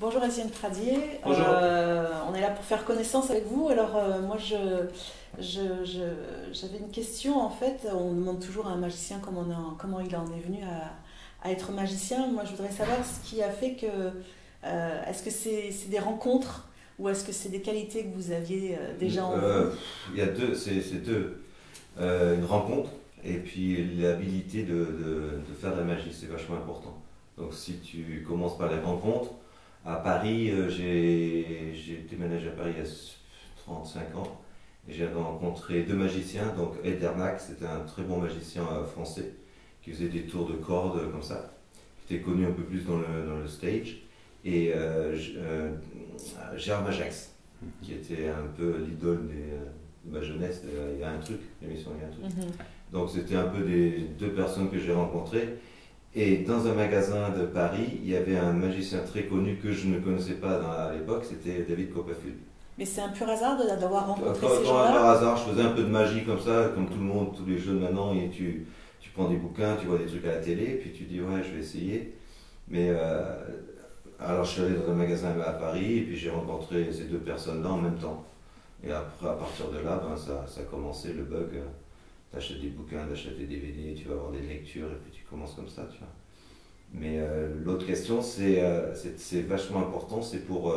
Bonjour Étienne Pradier. Bonjour. On est là pour faire connaissance avec vous. Alors moi j'avais une question en fait. On demande toujours à un magicien comment il en est venu à être magicien. Moi je voudrais savoir ce qui a fait que... est-ce que c'est des rencontres ou est-ce que c'est des qualités que vous aviez déjà en vous? Il y a deux, c'est deux. Une rencontre et puis l'habilité de faire de la magie, c'est vachement important. Donc si tu commences par les rencontres, à Paris, j'ai déménagé à Paris il y a 35 ans et j'ai rencontré deux magiciens. Donc Ed Ermac, c'était un très bon magicien français qui faisait des tours de cordes comme ça, qui était connu un peu plus dans le stage. Et Gérard Majax, qui était un peu l'idole de ma jeunesse. Il y a un truc, l'émission Il y a un truc. Donc c'était un peu des deux personnes que j'ai rencontrées. Et dans un magasin de Paris, il y avait un magicien très connu que je ne connaissais pas à l'époque, c'était David Copperfield. Mais c'est un pur hasard d'avoir rencontré ces Par gens-là? hasard, je faisais un peu de magie comme ça, comme tout le monde, tous les jeunes maintenant, et tu prends des bouquins, tu vois des trucs à la télé, puis tu dis ouais, je vais essayer. Mais alors je suis allé dans un magasin à Paris, et puis j'ai rencontré ces deux personnes-là en même temps. Et après, à partir de là, ben, ça a commencé le bug. T'achètes des bouquins, t'achètes des DVD, tu vas avoir des lectures, et puis tu commences comme ça, tu vois. Mais l'autre question, c'est vachement important, c'est pour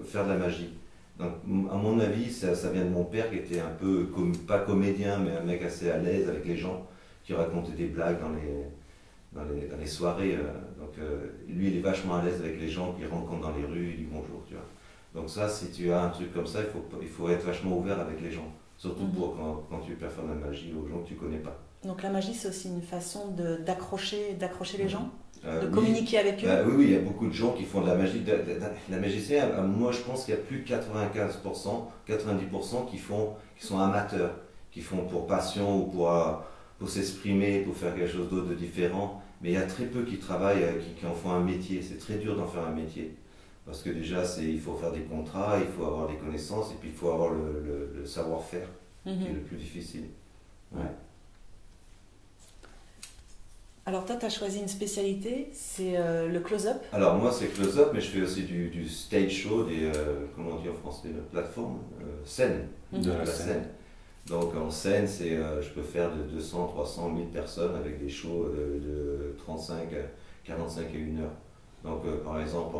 faire de la magie. Donc, à mon avis, ça vient de mon père qui était un peu, pas comédien, mais un mec assez à l'aise avec les gens, qui racontait des blagues dans les soirées. Donc, lui, il est vachement à l'aise avec les gens qui rencontrent dans les rues, il dit bonjour, tu vois. Donc ça, si tu as un truc comme ça, il faut être vachement ouvert avec les gens. Surtout pour quand tu performes la magie aux gens que tu connais pas. Donc la magie, c'est aussi une façon d'accrocher les gens, de Oui. communiquer avec eux. Oui, il y a beaucoup de gens qui font de la magie. La magicien, moi je pense qu'il y a plus de 95%, 90% qui sont amateurs, qui font pour passion ou pour s'exprimer, pour faire quelque chose d'autre de différent. Mais il y a très peu qui travaillent, qui en font un métier. C'est très dur d'en faire un métier. Parce que déjà, il faut faire des contrats, il faut avoir des connaissances et puis il faut avoir le savoir-faire, qui est le plus difficile. Ouais. Alors toi, tu as choisi une spécialité, c'est le close-up. Alors moi, c'est close-up, mais je fais aussi du stage show, comment on dit en français, plateforme, scène, De la scène. Donc en scène, je peux faire de 200, 300, 1000 personnes avec des shows de 35, 45 et 1 heure. Donc par exemple,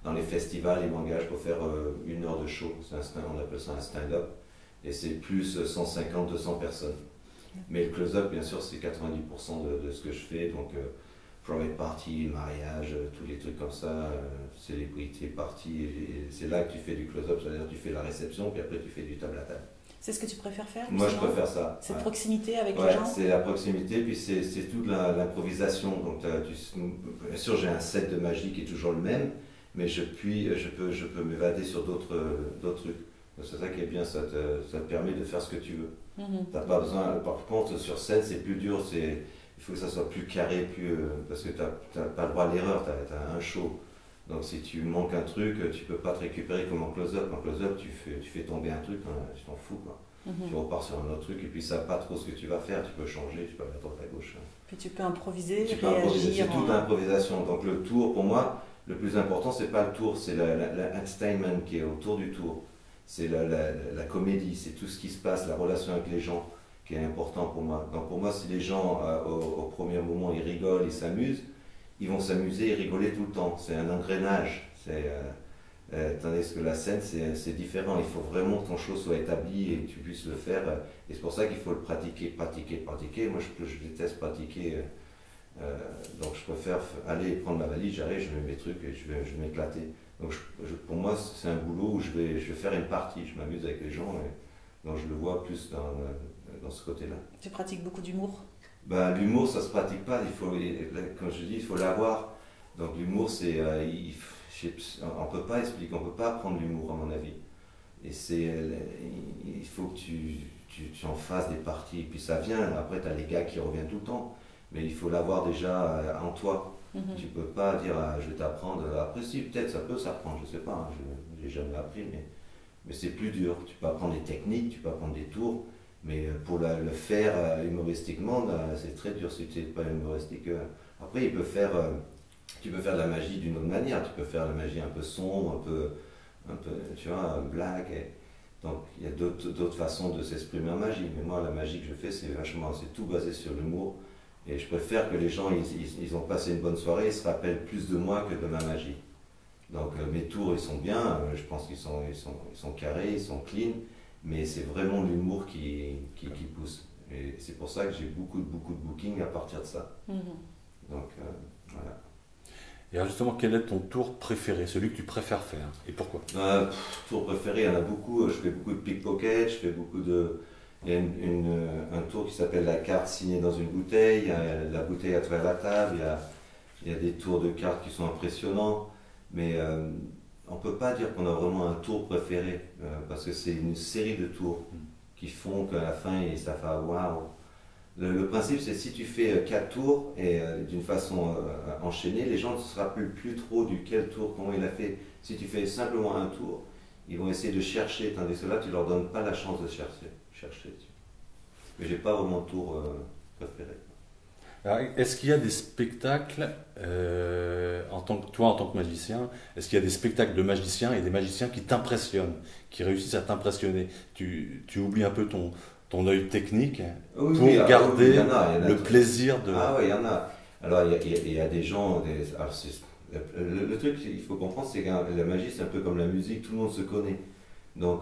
dans les festivals, ils m'engagent pour faire 1 heure de show. On appelle ça un stand-up. Et c'est plus 150, 200 personnes. Mais le close-up, bien sûr, c'est 90% de ce que je fais. Donc, private party, mariage, tous les trucs comme ça, célébrité, party. Et c'est là que tu fais du close-up, c'est-à-dire que tu fais la réception, puis après tu fais du table à table. C'est ce que tu préfères faire? Moi, je préfère ça. Cette proximité avec les Ouais, gens? c'est la proximité, puis c'est toute l'improvisation. Donc, bien sûr, j'ai un set de magie qui est toujours le même, mais je peux m'évader sur d'autres trucs. C'est ça qui est bien, ça te permet de faire ce que tu veux. T'as pas besoin, par contre, sur scène, c'est plus dur, il faut que ça soit plus carré, parce que tu n'as pas le droit à l'erreur, tu as un show. Donc si tu manques un truc, tu peux pas te récupérer comme en close-up. En close-up, tu fais tomber un truc, hein, tu t'en fous, quoi. Tu repars sur un autre truc, et puis ça pas trop ce que tu vas faire, tu peux changer, tu peux aller à droite à gauche. Puis tu peux improviser, tu peux improviser, c'est toute en... l'improvisation. Donc le tour, pour moi, le plus important, c'est pas le tour, c'est l'entertainment qui est autour du tour. C'est la comédie, c'est tout ce qui se passe, la relation avec les gens qui est important pour moi. Donc pour moi, si les gens, au premier moment, ils rigolent, ils s'amusent, ils vont s'amuser et rigoler tout le temps. C'est un engrenage. Tandis que la scène, c'est différent. Il faut vraiment que ton show soit établi et que tu puisses le faire. Et c'est pour ça qu'il faut le pratiquer. Moi, je déteste pratiquer. Donc je préfère aller prendre ma valise, j'arrive, je mets mes trucs et je vais m'éclater. Donc pour moi, c'est un boulot où je vais faire une partie. Je m'amuse avec les gens. Donc je le vois plus dans ce côté-là. Tu pratiques beaucoup d'humour? Ben, l'humour, ça se pratique pas. Comme je dis, il faut l'avoir. Donc l'humour, on peut pas expliquer, on peut pas apprendre l'humour à mon avis. Et il faut que tu en fasses des parties. Et puis ça vient. Après, tu as les gars qui reviennent tout le temps. Mais il faut l'avoir déjà en toi. Tu peux pas dire je vais t'apprendre. Après, si, peut-être ça peut s'apprendre, je sais pas. Je l'ai jamais appris, mais c'est plus dur. Tu peux apprendre des techniques, tu peux apprendre des tours. Mais pour le faire humoristiquement, c'est très dur si tu n'es pas humoristique. Après, il peut faire Tu peux faire de la magie d'une autre manière, tu peux faire de la magie un peu sombre, un peu tu vois, black. Donc il y a d'autres façons de s'exprimer en magie. Mais moi, la magie que je fais, c'est tout basé sur l'humour. Et je préfère que les gens, ils ont passé une bonne soirée, ils se rappellent plus de moi que de ma magie. Donc mes tours, ils sont bien, je pense ils sont carrés, ils sont clean, mais c'est vraiment l'humour qui pousse. Et c'est pour ça que j'ai beaucoup de bookings à partir de ça. Donc voilà. Et alors justement, quel est ton tour préféré, celui que tu préfères faire, et pourquoi? Tour préféré, il y en a beaucoup. Je fais beaucoup de pickpocket, je fais beaucoup de... Il y a un tour qui s'appelle la carte signée dans une bouteille, il y a la bouteille à travers la table, il y a des tours de cartes qui sont impressionnants, mais on ne peut pas dire qu'on a vraiment un tour préféré, parce que c'est une série de tours qui font qu'à la fin, ça fait waouh. Le principe, c'est si tu fais 4 tours et d'une façon enchaînée, les gens ne se rappellent plus trop duquel tour, comment il a fait. Si tu fais simplement un tour, ils vont essayer de chercher, tandis que là, tu ne leur donnes pas la chance de chercher. Mais j'ai pas vraiment de tour préféré. Alors, est-ce qu'il y a des spectacles, toi en tant que magicien, est-ce qu'il y a des spectacles de magiciens et des magiciens qui t'impressionnent, qui réussissent à t'impressionner? Tu oublies un peu ton œil technique pour garder il y en a le plaisir de... Ah oui, il y en a. Alors il y a des gens... le truc qu'il faut comprendre, c'est que la magie, c'est un peu comme la musique, tout le monde se connaît. Donc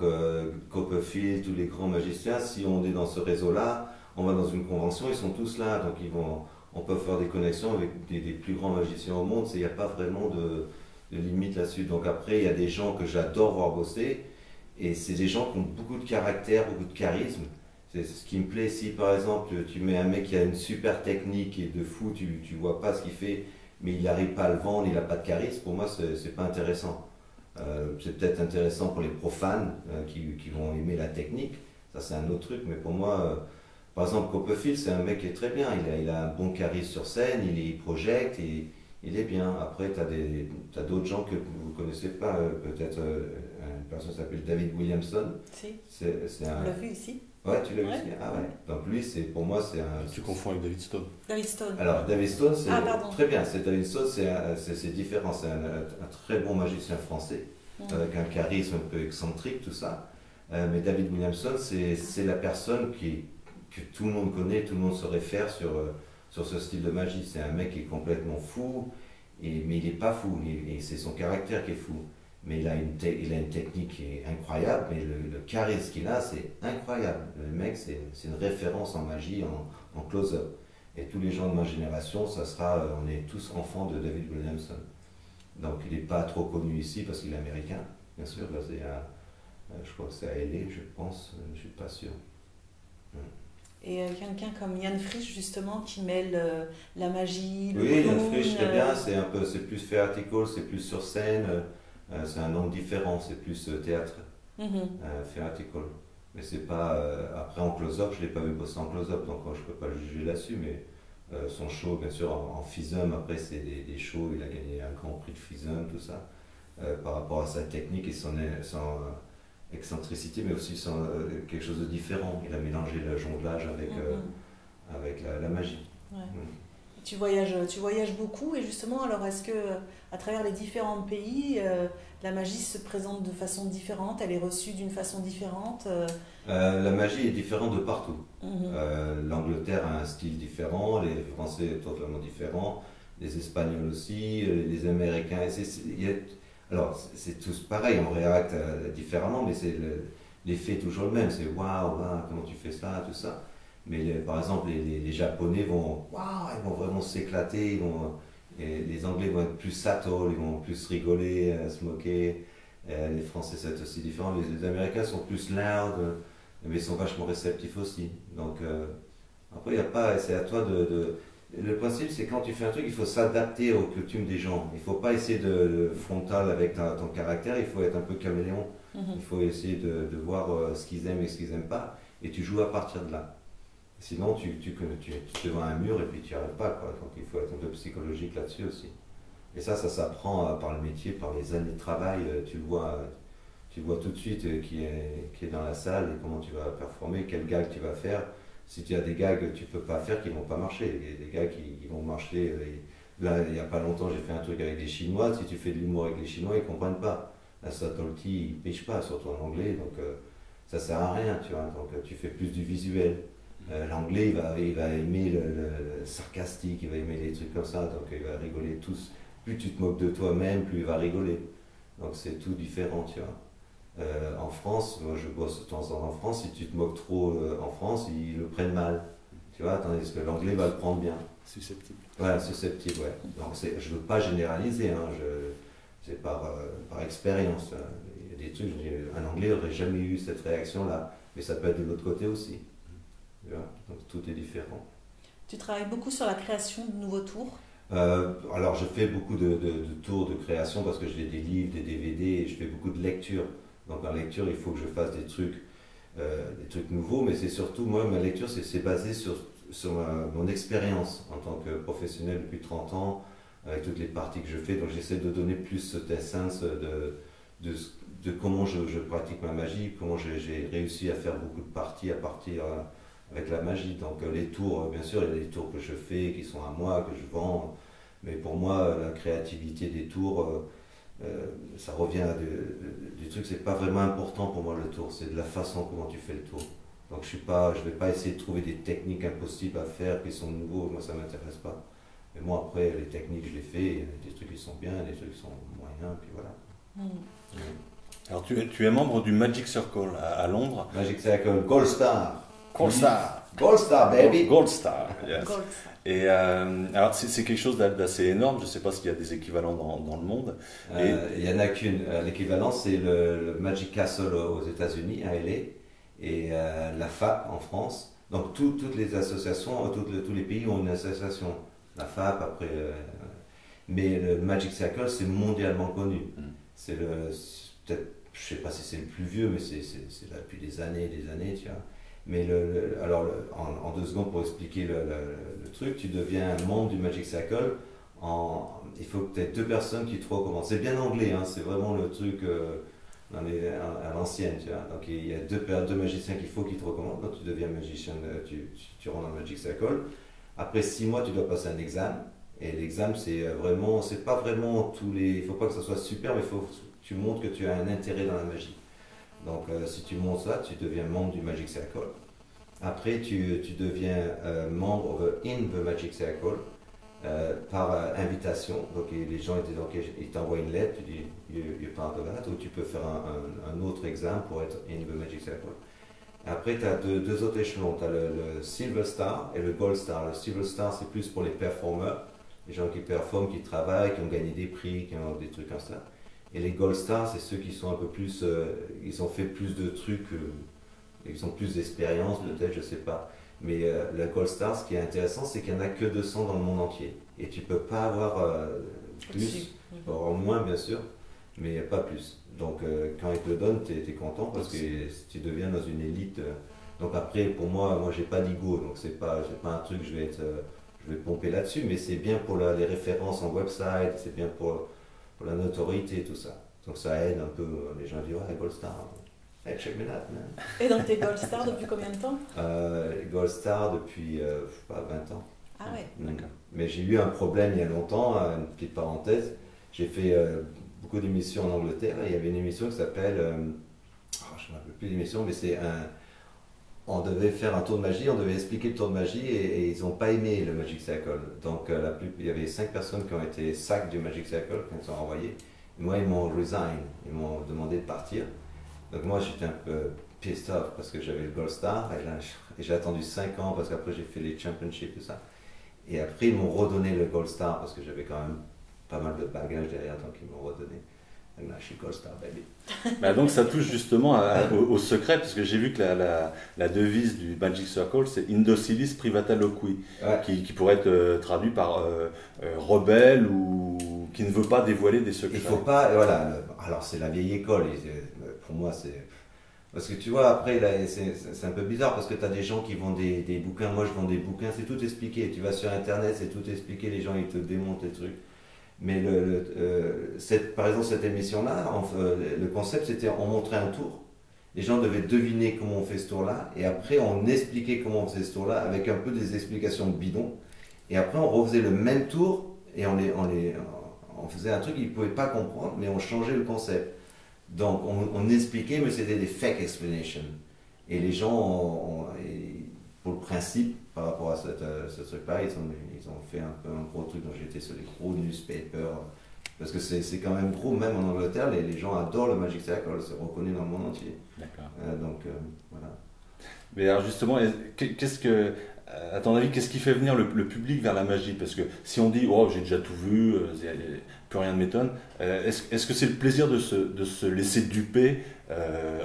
Copperfield, tous les grands magiciens, si on est dans ce réseau-là, on va dans une convention, ils sont tous là, donc on peut faire des connexions avec des plus grands magiciens au monde, il n'y a pas vraiment de limite là-dessus. Donc après, il y a des gens que j'adore voir bosser, et c'est des gens qui ont beaucoup de caractère, beaucoup de charisme. C'est ce qui me plaît. Si par exemple tu mets un mec qui a une super technique et de fou, tu vois pas ce qu'il fait, mais il n'arrive pas à le vendre, il n'a pas de charisme, pour moi c'est pas intéressant. C'est peut-être intéressant pour les profanes qui vont aimer la technique, ça c'est un autre truc, mais pour moi, par exemple Copperfield, c'est un mec qui est très bien, il a un bon charisme sur scène, il projette, il est bien. Après t'as d'autres gens que vous ne connaissez pas, peut-être une personne qui s'appelle David Williamson. Si, on l'a vu ici. Ouais, tu l'as vu aussi. Ah ouais. Donc lui, pour moi, c'est un... Tu confonds avec David Stone. David Stone. Alors, David Stone, c'est très bien. David Stone, c'est différent. C'est un très bon magicien français, avec un charisme un peu excentrique, tout ça. Mais David Williamson, c'est la personne que tout le monde connaît, tout le monde se réfère sur ce style de magie. C'est un mec qui est complètement fou, mais il n'est pas fou. C'est son caractère qui est fou. Mais il a une technique qui est incroyable, mais le charisme qu'il a, c'est incroyable. Le mec, c'est une référence en magie, en close-up. Et tous les gens de ma génération, on est tous enfants de David Williamson. Donc il n'est pas trop connu ici parce qu'il est américain, bien sûr, basé je crois que c'est à LA, je pense, je ne suis pas sûr. Et quelqu'un comme Yann Frisch, justement, qui mêle la magie, le Oui, clown, Yann Frisch, très bien, c'est plus theatrical, c'est plus sur scène. C'est un angle différent, c'est plus théâtre, theatrical. Mais c'est pas. Après en close-up, je ne l'ai pas vu bosser en close-up, donc je ne peux pas le juger là-dessus. Mais son show, bien sûr, en FISM, après c'est des shows, il a gagné un grand prix de FISM, tout ça. Par rapport à sa technique et son excentricité, mais aussi quelque chose de différent. Il a mélangé le jonglage avec la magie. Ouais. Tu voyages beaucoup, et justement, alors est-ce que à travers les différents pays, la magie se présente de façon différente, elle est reçue d'une façon différente? La magie est différente de partout. L'Angleterre a un style différent, les Français totalement différents, les Espagnols aussi, les Américains. Alors, c'est tous pareil, on réacte différemment, mais l'effet est toujours le même. C'est waouh, comment tu fais ça, tout ça. Mais par exemple, les Japonais ils vont vraiment s'éclater, les Anglais vont être plus subtle, ils vont plus rigoler, se moquer. Les Français, c'est aussi différent. Les Américains sont plus loud, mais ils sont vachement réceptifs aussi. Donc, après, il n'y a pas, c'est à toi Le principe, c'est quand tu fais un truc, il faut s'adapter aux coutumes des gens. Il ne faut pas essayer de frontal avec ton caractère, il faut être un peu caméléon. Il faut essayer de voir ce qu'ils aiment et ce qu'ils n'aiment pas, et tu joues à partir de là. Sinon, tu te devant un mur et puis tu n'y arrives pas, quoi. Donc il faut être un peu psychologique là-dessus aussi. Et ça s'apprend par le métier, par les années de travail. Tu vois tout de suite qui est dans la salle et comment tu vas performer, quel gag tu vas faire. Si tu as des gags que tu ne peux pas faire, qui ne vont pas marcher. Des gags qui vont marcher Là, il n'y a pas longtemps, j'ai fait un truc avec des Chinois. Si tu fais de l'humour avec les Chinois, ils ne comprennent pas. La subtlety, ils ne pêchent pas, surtout en anglais. Donc, ça ne sert à rien, tu vois. Donc, tu fais plus du visuel. L'anglais, il va aimer le sarcastique, il va aimer les trucs comme ça. Donc, il va rigoler tous. Plus tu te moques de toi-même, plus il va rigoler. Donc, c'est tout différent, tu vois. En France, moi je bosse de temps en temps en France, si tu te moques trop en France, ils le prennent mal. Tu vois, tandis que l'anglais va le prendre bien. Susceptible. Voilà, susceptible, ouais. Donc je ne veux pas généraliser, hein, c'est par expérience. Il y a des trucs, un anglais n'aurait jamais eu cette réaction-là, mais ça peut être de l'autre côté aussi. Tu vois, donc tout est différent. Tu travailles beaucoup sur la création de nouveaux tours. Alors je fais beaucoup de tours de création parce que j'ai des livres, des DVD, et je fais beaucoup de lectures. Donc en lecture, il faut que je fasse des trucs nouveaux, mais c'est surtout, moi, ma lecture, c'est basé sur mon expérience en tant que professionnel depuis 30 ans, avec toutes les parties que je fais. Donc j'essaie de donner plus cette essence de comment je pratique ma magie, comment j'ai réussi à faire beaucoup de parties à partir avec la magie. Donc les tours, bien sûr, il y a des tours que je fais qui sont à moi, que je vends, mais pour moi, la créativité des tours, ça revient du truc, c'est pas vraiment important pour moi le tour, c'est de la façon comment tu fais le tour. Donc je vais pas essayer de trouver des techniques impossibles à faire qui sont nouveaux, moi ça m'intéresse pas. Mais moi après les techniques je les fais, il y a des trucs qui sont bien, des trucs qui sont moyens, puis voilà. Alors tu es membre du Magic Circle à Londres. Magic Circle Gold Star. Gold Star. Gold Star baby. Gold Star. Yes. Gold. Et alors c'est quelque chose d'assez énorme. Je ne sais pas s'il y a des équivalents dans le monde. Il n'y en a qu'une. L'équivalent c'est le Magic Castle aux États-Unis à LA et la FAP en France. Donc toutes les associations, tous les pays ont une association. La FAP après. Mais le Magic Circle c'est mondialement connu. C'est peut-être, je sais pas si c'est le plus vieux, mais c'est là depuis des années, tu vois. Mais alors, en 2 secondes pour expliquer le truc, tu deviens membre du Magic Circle. Il faut que tu aies 2 personnes qui te recommandent. C'est bien anglais, hein, c'est vraiment le truc à l'ancienne, tu vois. Donc il y a 2 magiciens qu'il faut qui te recommandent. Donc tu deviens magicien, tu rentres dans le Magic Circle. Après 6 mois, tu dois passer un examen. Et l'examen, c'est pas vraiment il faut pas que ça soit super, mais il faut que tu montres que tu as un intérêt dans la magie. Donc si tu montres ça, tu deviens membre du Magic Circle. Après, tu deviens membre in the Magic Circle par invitation. Donc les gens ils t'envoient une lettre, tu dis you're part of that, ou tu peux faire un autre examen pour être in the Magic Circle. Après, tu as deux autres échelons. Tu as le Silver Star et le Gold Star. Le Silver Star, c'est plus pour les performeurs, les gens qui performent, qui travaillent, qui ont gagné des prix, qui ont des trucs comme ça. Et les Gold Stars, c'est ceux qui sont un peu plus. Ils ont fait plus de trucs, ils ont plus d'expérience, peut-être, je sais pas. Mais le Gold Star, ce qui est intéressant, c'est qu'il n'y en a que 200 dans le monde entier. Et tu peux pas avoir plus, tu peux avoir moins, bien sûr, mais pas plus. Donc quand ils te le donnent, tu es content parce que tu deviens dans une élite. Donc après, pour moi j'ai pas d'ego, donc c'est pas un truc que je vais pomper là-dessus, mais c'est bien pour les références en website, c'est bien pour la notoriété, tout ça. Donc ça aide un peu, les gens disent ouais, Gold Star, hey, check me out, man. Et donc t'es Gold Star depuis combien de temps? Gold Star depuis, pas 20 ans. Ah ouais, d'accord. Mais j'ai eu un problème il y a longtemps, une petite parenthèse. J'ai fait beaucoup d'émissions en Angleterre et il y avait une émission qui s'appelle, je ne me rappelle plus l'émission, mais on devait faire un tour de magie, on devait expliquer le tour de magie et ils n'ont pas aimé le Magic Circle. Donc il y avait 5 personnes qui ont été sacs du Magic Circle, qui nous ont envoyés. Moi, ils m'ont resign, ils m'ont demandé de partir. Donc moi, j'étais un peu pissed off parce que j'avais le Gold Star et j'ai attendu 5 ans parce qu'après j'ai fait les championships et tout ça. Et après, ils m'ont redonné le Gold Star parce que j'avais quand même pas mal de bagages derrière, donc ils m'ont redonné. Et là, je suis Gold Star, baby. Bah donc ça touche justement au secret, parce que j'ai vu que la devise du Magic Circle, c'est Indocilis Privata Loqui, Ouais. qui pourrait être traduit par rebelle ou qui ne veut pas dévoiler des secrets. Il faut pas, voilà, alors c'est la vieille école, pour moi c'est... Parce que tu vois, après, là, c'est un peu bizarre parce que tu as des gens qui vendent des bouquins, moi je vends des bouquins, c'est tout expliqué. Tu vas sur internet, c'est tout expliqué, les gens ils te démontent les trucs. Mais par exemple, cette émission-là, le concept c'était on montrait un tour, les gens devaient deviner comment on fait ce tour-là, et après on expliquait comment on faisait ce tour-là avec un peu des explications bidons, et après on refaisait le même tour et on faisait un truc qu'ils ne pouvaient pas comprendre, mais on changeait le concept. Donc on expliquait, mais c'était des fake explanations. Et les gens, pour le principe, par rapport à ce truc-là, ils ont fait un peu un gros truc. Donc j'étais sur les gros newspapers. Parce que c'est quand même gros, même en Angleterre, les gens adorent le Magic Circle, c'est reconnu dans le monde entier. D'accord. Voilà. Mais alors justement, à ton avis, qu'est-ce qui fait venir le public vers la magie? Parce que si on dit, oh, j'ai déjà tout vu, plus rien ne m'étonne, est-ce que c'est le plaisir de se laisser duper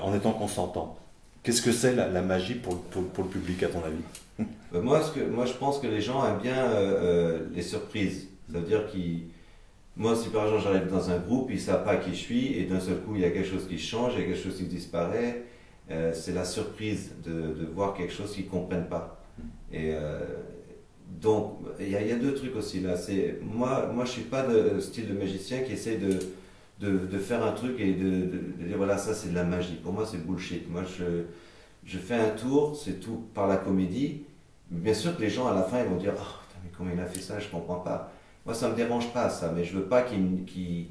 en étant consentant? Qu'est-ce que c'est la magie pour le public, à ton avis? Moi, je pense que les gens aiment bien les surprises. Ça veut dire moi, si par exemple j'arrive dans un groupe, ils ne savent pas qui je suis, et d'un seul coup, il y a quelque chose qui change, il y a quelque chose qui disparaît. C'est la surprise de voir quelque chose qu'ils ne comprennent pas. Et donc, il y a deux trucs aussi là. Moi, je ne suis pas de style de magicien qui essaie de faire un truc et de dire voilà, ça c'est de la magie. Pour moi, c'est bullshit. Moi, je fais un tour, c'est tout par la comédie. Bien sûr que les gens à la fin ils vont dire oh, putain, mais comment il a fait ça, je ne comprends pas. Moi, ça ne me dérange pas ça, mais je ne veux pas qu'ils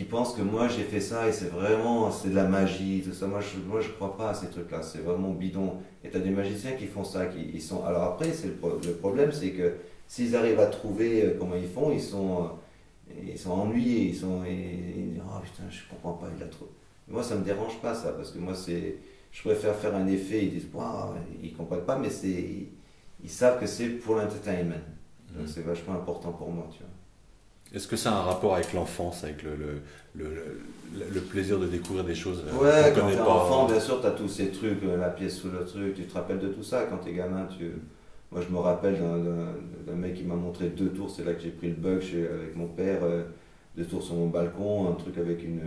pensent que moi j'ai fait ça et c'est de la magie, tout ça. Moi, je ne crois pas à ces trucs-là, c'est vraiment bidon. Et tu as des magiciens qui font ça, Alors après, le problème, c'est que s'ils arrivent à trouver comment ils font, ils sont ennuyés, ils disent oh putain, je comprends pas, il a trop. Moi, ça me dérange pas ça, parce que moi, je préfère faire un effet, ils disent waouh, ils comprennent pas, mais ils savent que c'est pour l'entertainment. Donc c'est vachement important pour moi, tu vois. Est-ce que ça a un rapport avec l'enfance, avec le plaisir de découvrir des choses ouais, qu'on quand connaît t'es pas? Enfant, bien sûr, t'as tous ces trucs, la pièce sous le truc, tu te rappelles de tout ça quand t'es gamin. Moi, je me rappelle d'un mec qui m'a montré 2 tours, c'est là que j'ai pris le bug avec mon père, 2 tours sur mon balcon, un truc avec une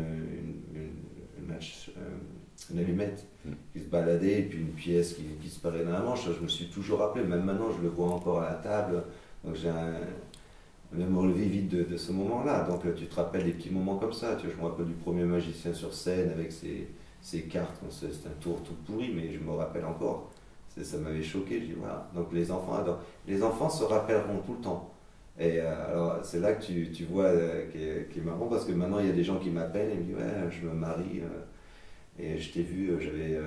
allumette qui se baladait, et puis une pièce qui disparaît dans la manche. Je me suis toujours rappelé, même maintenant, je le vois encore à la table. Donc j'ai un mémoire vivide de ce moment-là. Donc tu te rappelles des petits moments comme ça. Tu vois, je me rappelle du premier magicien sur scène avec ses cartes. C'est un tour tout pourri, mais je me rappelle encore. Ça m'avait choqué. Je dis voilà. Donc les enfants adorent. Les enfants se rappelleront tout le temps. Et alors c'est là que tu vois qui est marrant, parce que maintenant il y a des gens qui m'appellent et me disent ouais, je me marie. Et je t'ai vu,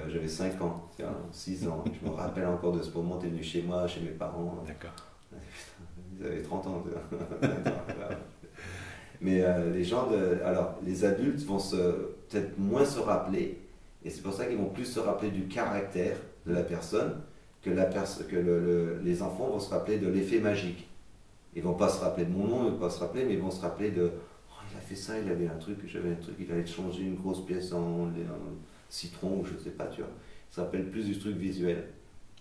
j'avais 5 ans, 6 ans. Je me rappelle encore de ce moment. Tu es venu chez moi, chez mes parents. D'accord. Ils avaient 30 ans. Mais les adultes vont peut-être moins se rappeler, et c'est pour ça qu'ils vont plus se rappeler du caractère de la personne que les enfants vont se rappeler de l'effet magique. Ils vont pas se rappeler de mon nom, ils vont pas se rappeler, mais ils vont se rappeler de oh, il a fait ça, il avait un truc, j'avais un truc, il allait changer une grosse pièce en citron ou je sais pas, tu vois. Ils se rappellent plus du truc visuel.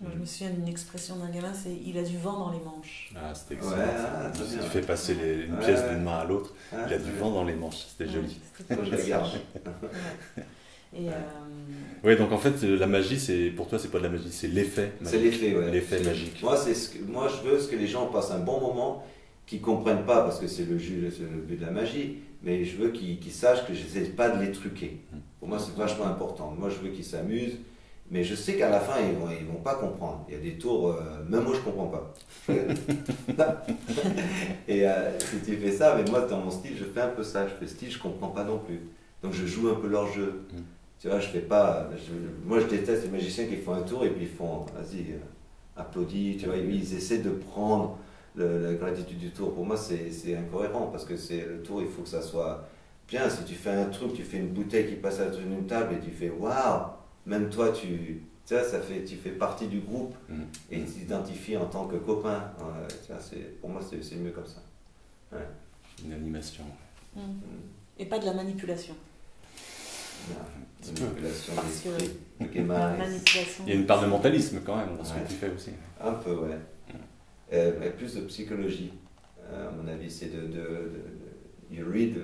Moi, je me souviens d'une expression d'un gamin, c'est il a du vent dans les manches. Ah, c'était excellent. Ouais, Si tu fais passer une pièce d'une main à l'autre, il a du vent dans les manches. C'était joli. Je la garde. Oui, donc en fait, la magie, pour toi, c'est pas de la magie, c'est l'effet magique. C'est l'effet, ouais. L'effet magique. Moi, je veux que les gens passent un bon moment, qu'ils comprennent pas, parce que c'est le but de la magie, mais je veux qu'ils sachent que je n'essaie pas de les truquer. Pour moi, c'est vachement important. Moi, je veux qu'ils s'amusent. Mais je sais qu'à la fin, ils vont pas comprendre. Il y a des tours, même moi je comprends pas. Et si tu fais ça, mais moi dans mon style, je fais un peu ça. Je fais style, je comprends pas non plus. Donc je joue un peu leur jeu. Tu vois, je fais pas. Moi je déteste les magiciens qui font un tour et puis ils font, vas-y, applaudis. Tu vois, ils essaient de prendre la gratitude du tour. Pour moi, c'est incohérent, parce que le tour, il faut que ça soit bien. Si tu fais un truc, tu fais une bouteille qui passe à une table et tu fais waouh! Même toi, tu fais partie du groupe et tu t'identifies en tant que copain. Pour moi, c'est mieux comme ça. Ouais. Une animation. Et pas de la manipulation. Non, manipulation, parce que la manipulation. Il y a une part de mentalisme quand même dans ce que tu fais aussi. Un peu, ouais. Mais plus de psychologie, à mon avis, c'est you read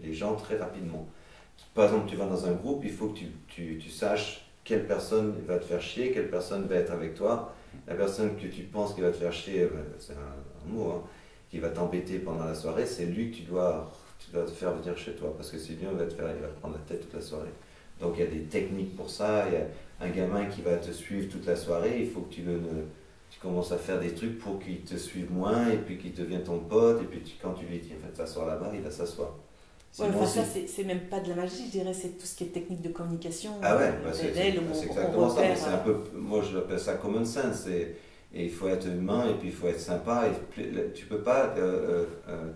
les gens très rapidement. Par exemple, tu vas dans un groupe, il faut que tu saches quelle personne va te faire chier, quelle personne va être avec toi. La personne que tu penses qui va te faire chier, c'est un mot, hein, qui va t'embêter pendant la soirée, c'est lui que tu dois te faire venir chez toi, parce que c'est lui, il va te prendre la tête toute la soirée. Donc il y a des techniques pour ça. Il y a un gamin qui va te suivre toute la soirée, il faut que tu tu commences à faire des trucs pour qu'il te suive moins et puis qu'il devienne ton pote. Et puis quand tu lui dis en fait s'asseoir là-bas, il va s'asseoir. Ouais, enfin, ça, c'est même pas de la magie, je dirais, c'est tout ce qui est technique de communication. Ah ouais, c'est on exactement ça. repère, C'est un peu, moi je l'appelle ça common sense. Et il faut être humain et puis il faut être sympa. Et tu peux pas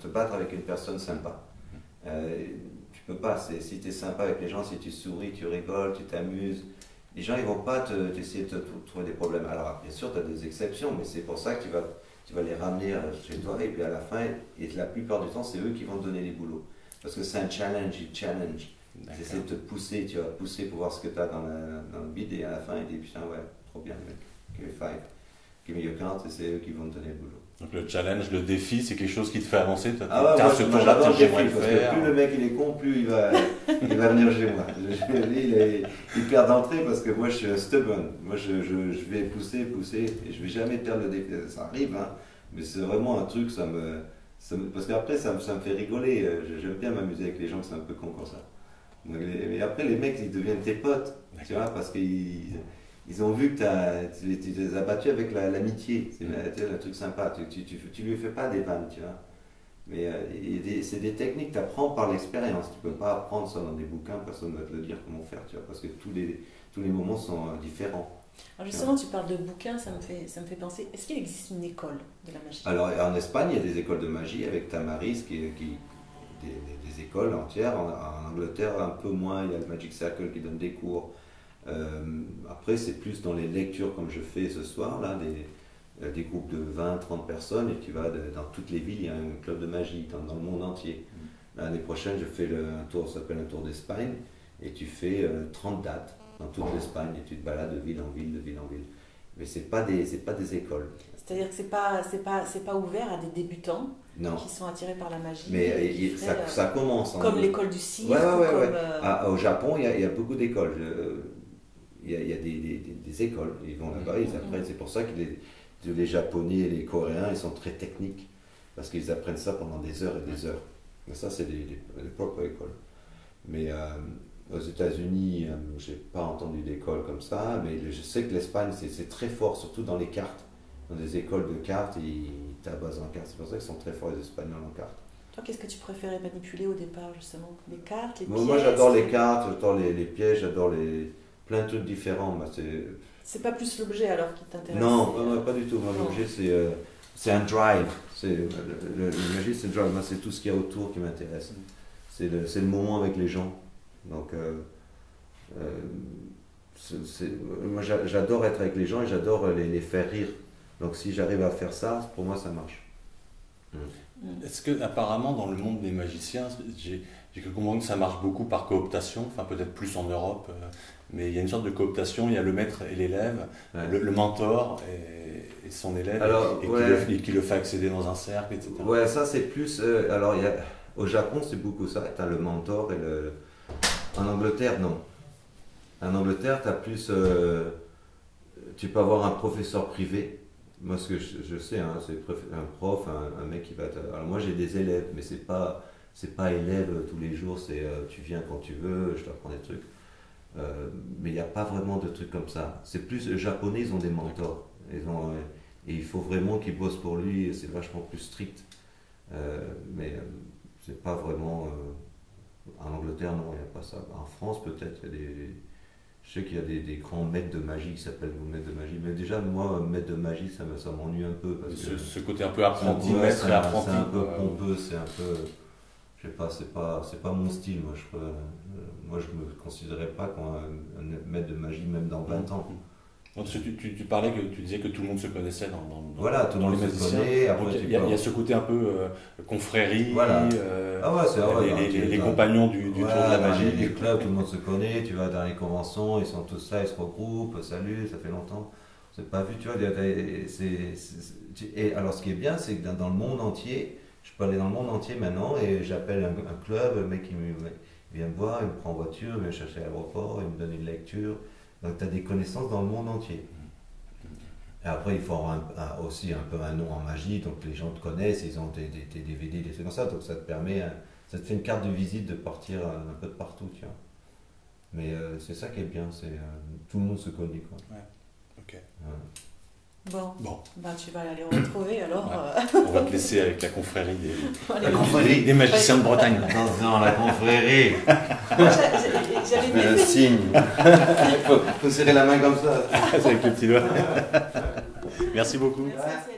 te battre avec une personne sympa. Tu peux pas. Si tu es sympa avec les gens, si tu souris, tu rigoles, tu t'amuses, les gens ils vont pas essayer de trouver des problèmes. Alors bien sûr tu as des exceptions, mais c'est pour ça que tu vas les ramener chez toi et puis à la fin, et la plupart du temps c'est eux qui vont te donner les boulots. Parce que c'est un challenge, ils challenge. Ils essaient de te pousser, tu vas pousser pour voir ce que tu as dans le bide et à la fin ils disent putain ouais, trop bien mec, give me five, give me your card, et c'est eux qui vont te donner le boulot. Donc le challenge, le défi, c'est quelque chose qui te fait avancer. Ah ouais, moi j'adore le défi, parce que plus le mec il est con, plus il va venir chez moi. Lui il est hyper d'entrée parce que moi je suis stubborn. Moi je vais pousser, et je vais jamais perdre le défi. Ça arrive, hein, mais c'est vraiment un truc, parce qu'après ça me fait rigoler. J'aime bien m'amuser avec les gens, c'est un peu con comme ça. Mais après les mecs ils deviennent tes potes, tu vois, parce qu'ils ont vu que tu les as battus avec l'amitié. C'est un truc sympa. Tu lui fais pas des vannes, tu vois. Mais c'est des techniques que tu apprends par l'expérience. Tu peux pas apprendre ça dans des bouquins, personne ne va te le dire comment faire, tu vois, parce que tous les moments sont différents. Alors justement, tu parles de bouquins, ça me fait penser, est-ce qu'il existe une école de la magie? Alors en Espagne, il y a des écoles de magie avec Tamaris, des écoles entières. En Angleterre, un peu moins, il y a le Magic Circle qui donne des cours. Après, c'est plus dans les lectures comme je fais ce soir, là, des groupes de 20-30 personnes, et tu vas dans toutes les villes, il y a un club de magie dans le monde entier. L'année prochaine, je fais un tour, ça s'appelle un tour d'Espagne, et tu fais 30 dates dans toute l'Espagne, et tu te balades de ville en ville, de ville en ville. Mais c'est pas des écoles. C'est-à-dire que c'est pas ouvert à des débutants non. Qui sont attirés par la magie. Mais ça commence. Comme l'école du cirque. Au Japon, il y a beaucoup d'écoles. Il y a des écoles, ils vont là-bas, ils apprennent. C'est pour ça que les Japonais et les Coréens, ils sont très techniques, parce qu'ils apprennent ça pendant des heures et des heures. Mais ça, c'est des propres écoles. Mais aux États-Unis, je n'ai pas entendu d'école comme ça, mais je sais que l'Espagne, c'est très fort, surtout dans les cartes. Dans des écoles de cartes, ils tabassent en cartes. C'est pour ça qu'ils sont très forts, les Espagnols, en cartes. Toi, qu'est-ce que tu préférais manipuler au départ, justement? Les cartes, les pièges? Moi, j'adore les cartes, j'adore les pièges, j'adore plein de trucs différents. C'est pas plus l'objet alors qui t'intéresse? Non, pas du tout. Moi, l'objet, c'est un drive. Le magie, c'est le drive. Moi, c'est tout ce qu'il y a autour qui m'intéresse. C'est le moment avec les gens. Donc, moi, j'adore être avec les gens et j'adore les faire rire. Donc, si j'arrive à faire ça, pour moi, ça marche. Est-ce que, apparemment, dans le monde des magiciens, j'ai cru comprendre que ça marche beaucoup par cooptation, enfin peut-être plus en Europe, mais il y a une sorte de cooptation, il y a le maître et l'élève, le mentor et son élève, qui le fait accéder dans un cercle, etc. Ouais, ça c'est plus. Alors, au Japon, c'est beaucoup ça. Tu as le mentor et le. En Angleterre, non. En Angleterre, tu as plus. Tu peux avoir un professeur privé. Moi, ce que je sais, hein, c'est un prof, un mec qui va. Alors, moi, j'ai des élèves, mais c'est pas élève tous les jours, tu viens quand tu veux, je t'apprends des trucs. Mais il n'y a pas vraiment de trucs comme ça. C'est plus. Les Japonais, ils ont des mentors. Et il faut vraiment qu'ils bossent pour lui, c'est vachement plus strict. Mais c'est pas vraiment. En Angleterre, non, il n'y a pas ça. En France, peut-être, je sais qu'il y a des grands maîtres de magie qui s'appellent maîtres de magie. Mais déjà, moi, maître de magie, ça m'ennuie un peu. Parce que ce côté un peu apprenti, maître et apprenti. C'est un peu pompeux, c'est un peu. Je sais pas, c'est pas mon style. Moi, je me considérais pas comme un maître de magie, même dans 20 ans. Donc, tu parlais que tu disais que tout le monde se connaissait dans les magiciens. Il y a ce côté un peu confrérie, voilà. Les compagnons du tour de la magie. Les clubs, tout le monde se connaît, tu vas dans les conventions, ils sont tous là, ils se regroupent, salut, ça fait longtemps. C'est pas vu, tu vois. Et alors ce qui est bien, c'est que dans le monde entier, je peux aller dans le monde entier maintenant et j'appelle un club, le mec il vient me voir, il me prend en voiture, il vient me chercher à l'aéroport, il me donne une lecture. Donc tu as des connaissances dans le monde entier. Et après, il faut avoir aussi un peu un nom en magie, donc les gens te connaissent, ils ont des DVD, des trucs comme ça, donc ça te fait une carte de visite de partir un peu de partout, tu vois. Mais c'est ça qui est bien, tout le monde se connaît, quoi. Ouais, ok. Ouais. Bon, Bon, ben, tu vas aller retrouver alors. on va te laisser avec la confrérie La confrérie. des magiciens de Bretagne. Attention, la confrérie. J'avais Je fais un dit. signe. Il faut serrer la main comme ça. C'est avec le petit doigt. Merci beaucoup. Merci à